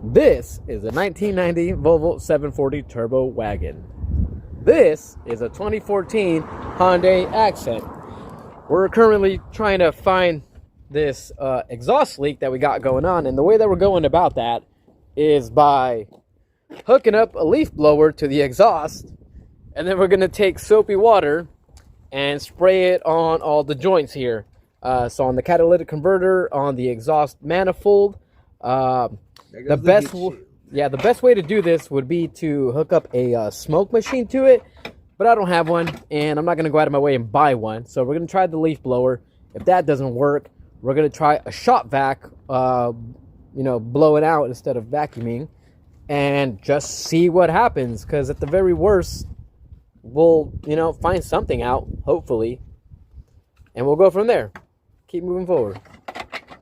This is a 1990 Volvo 740 Turbo Wagon. This is a 2014 Hyundai Accent. We're currently trying to find this exhaust leak that we got going on, and the way that we're going about that is by hooking up a leaf blower to the exhaust, and then we're going to take soapy water and spray it on all the joints here. So on the catalytic converter, on the exhaust manifold. The best way to do this would be to hook up a smoke machine to it, but I don't have one, and I'm not going to go out of my way and buy one. So we're going to try the leaf blower. If that doesn't work, we're going to try a shop vac, blow it out instead of vacuuming, and just see what happens. Because at the very worst, we'll find something out, hopefully, and we'll go from there. Keep moving forward.